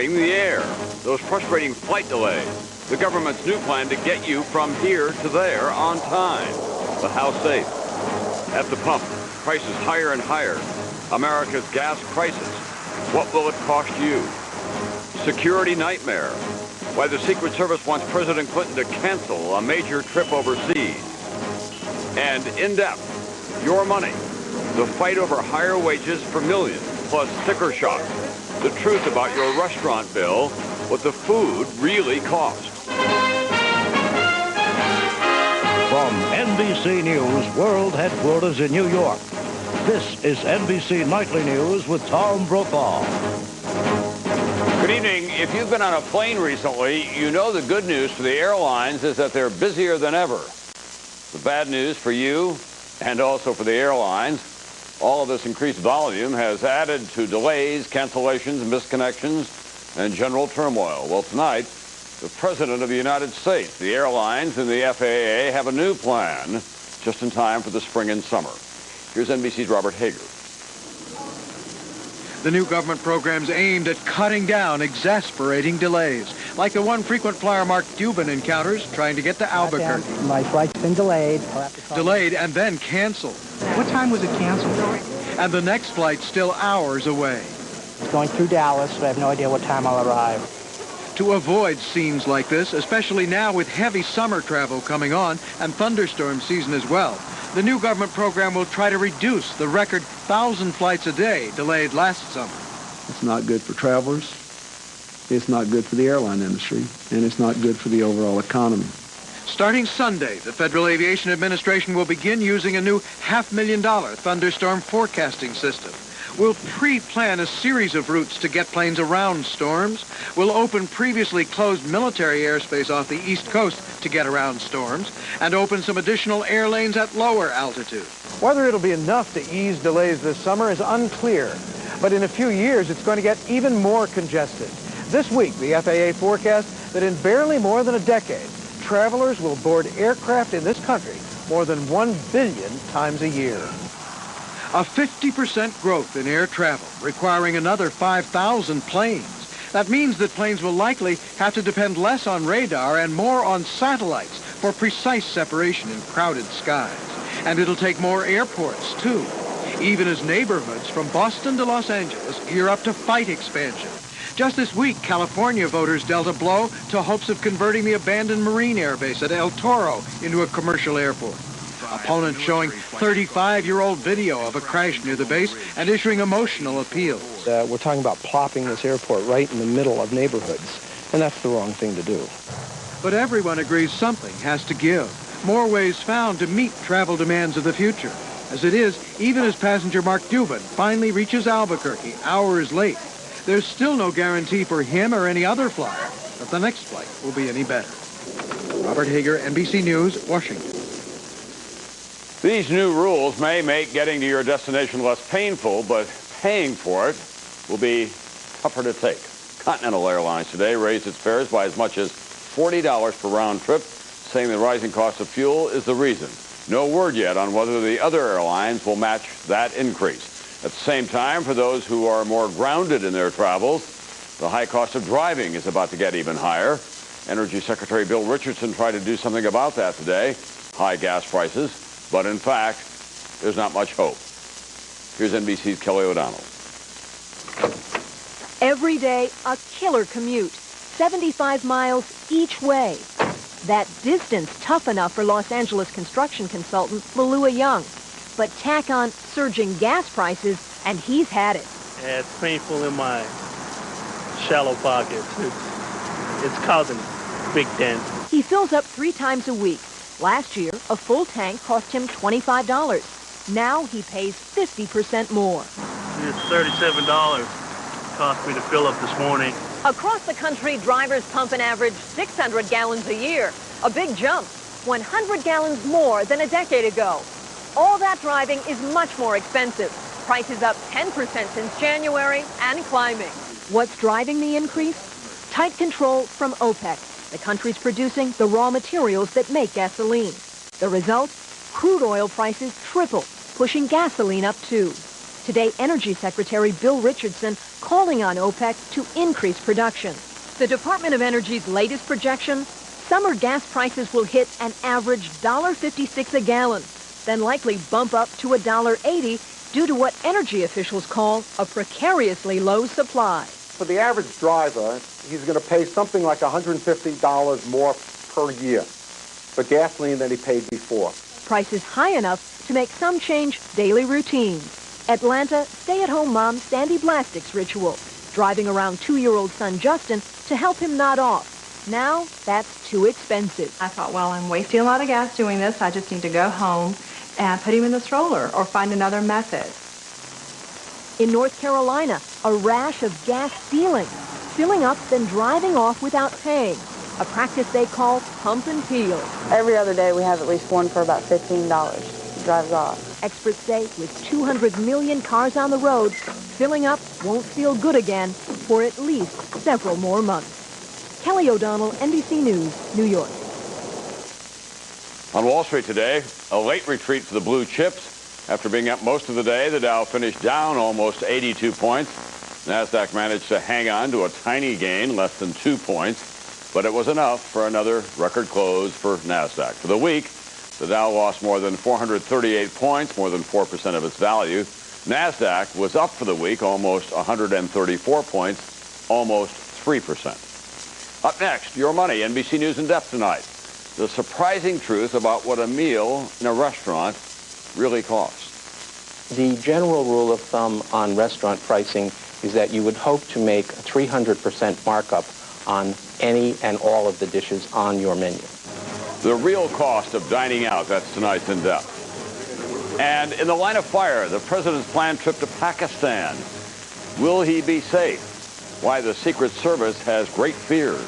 polluting the air. Those frustrating flight delays. The government's new plan to get you from here to there on time. But how safe? At the pump, prices higher and higher. America's gas crisis. What will it cost you? Security nightmare. Why the Secret Service wants President Clinton to cancel a major trip overseas. And in depth, your money. The fight over higher wages for millions, plus sticker shock. The truth about your restaurant bill, what the food really costs. From NBC News World Headquarters in New York, this is NBC Nightly News with Tom Brokaw. Good evening. If you've been on a plane recently, you know the good news for the airlines is that they're busier than ever. The bad news for you and also for the airlines, all of this increased volume has added to delays, cancellations, misconnections, and general turmoil. Well, tonight, the President of the United States, the airlines, and the FAA have a new plan just in time for the spring and summer. Here's NBC's Robert Hager. The new government program's aimed at cutting down exasperating delays, like the one frequent flyer Mark Dubin encounters trying to get to Albuquerque. My flight's been delayed. Delayed and then canceled. What time was it canceled? And the next flight's still hours away. It's going through Dallas, but I have no idea what time I'll arrive. To avoid scenes like this, especially now with heavy summer travel coming on and thunderstorm season as well, the new government program will try to reduce the record 1,000 flights a day delayed last summer. It's not good for travelers, it's not good for the airline industry, and it's not good for the overall economy. Starting Sunday, the Federal Aviation Administration will begin using a new $500,000 thunderstorm forecasting system. We'll pre-plan a series of routes to get planes around storms. We'll open previously closed military airspace off the East Coast to get around storms, and open some additional air lanes at lower altitude. Whether it'll be enough to ease delays this summer is unclear, but in a few years it's going to get even more congested. This week, the FAA forecasts that in barely more than a decade, travelers will board aircraft in this country more than 1 billion times a year. A 50% growth in air travel, requiring another 5,000 planes. That means that planes will likely have to depend less on radar and more on satellites for precise separation in crowded skies. And it'll take more airports, too, even as neighborhoods from Boston to Los Angeles gear up to fight expansion. Just this week, California voters dealt a blow to hopes of converting the abandoned Marine Air Base at El Toro into a commercial airport. Opponents showing 35-year-old video of a crash near the base and issuing emotional appeals. We're talking about plopping this airport right in the middle of neighborhoods, and that's the wrong thing to do. But everyone agrees something has to give. More ways found to meet travel demands of the future. As it is, even as passenger Mark Dubin finally reaches Albuquerque hours late, there's still no guarantee for him or any other flyer that the next flight will be any better. Robert Hager, NBC News, Washington. These new rules may make getting to your destination less painful, but paying for it will be tougher to take. Continental Airlines today raised its fares by as much as $40 per round trip, saying the rising cost of fuel is the reason. No word yet on whether the other airlines will match that increase. At the same time, for those who are more grounded in their travels, the high cost of driving is about to get even higher. Energy Secretary Bill Richardson tried to do something about that today, high gas prices. But in fact, there's not much hope. Here's NBC's Kelly O'Donnell. Every day, a killer commute, 75 miles each way. That distance tough enough for Los Angeles construction consultant Malua Young. But tack on surging gas prices, and he's had it. Yeah, it's painful in my shallow pockets. It's causing big dents. He fills up 3 times a week. Last year, a full tank cost him $25. Now he pays 50% more. It's $37 cost me to fill up this morning. Across the country, drivers pump an average 600 gallons a year. A big jump, 100 gallons more than a decade ago. All that driving is much more expensive. Prices up 10% since January and climbing. What's driving the increase? Tight control from OPEC. The country's producing the raw materials that make gasoline. The result? Crude oil prices triple, pushing gasoline up too. Today, Energy Secretary Bill Richardson calling on OPEC to increase production. The Department of Energy's latest projection, summer gas prices will hit an average $1.56 a gallon, then likely bump up to $1.80 due to what energy officials call a precariously low supply. For the average driver, he's going to pay something like $150 more per year for gasoline than he paid before. Prices high enough to make some change daily routines. Atlanta stay-at-home mom Sandy Blastic's ritual, driving around 2-year-old son Justin to help him nod off. Now, that's too expensive. I thought, well, I'm wasting a lot of gas doing this. I just need to go home and put him in the stroller or find another method. In North Carolina, a rash of gas stealing, filling up then driving off without paying, a practice they call pump and peel. Every other day we have at least one for about $15. He drives off. Experts say with 200 million cars on the road, filling up won't feel good again for at least several more months. Kelly O'Donnell, NBC News, New York. On Wall Street today, a late retreat for the blue chips. After being up most of the day, the Dow finished down almost 82 points. NASDAQ managed to hang on to a tiny gain, less than 2 points, but it was enough for another record close for NASDAQ. For the week, the Dow lost more than 438 points, more than 4% of its value. NASDAQ was up for the week almost 134 points, almost 3%. Up next, Your Money, NBC News in Depth tonight. The surprising truth about what a meal in a restaurant really costs. The general rule of thumb on restaurant pricing is that you would hope to make a 300% markup on any and all of the dishes on your menu. The real cost of dining out, that's tonight's In Depth. And in the line of fire, the president's planned trip to Pakistan. Will he be safe? Why the Secret Service has great fears.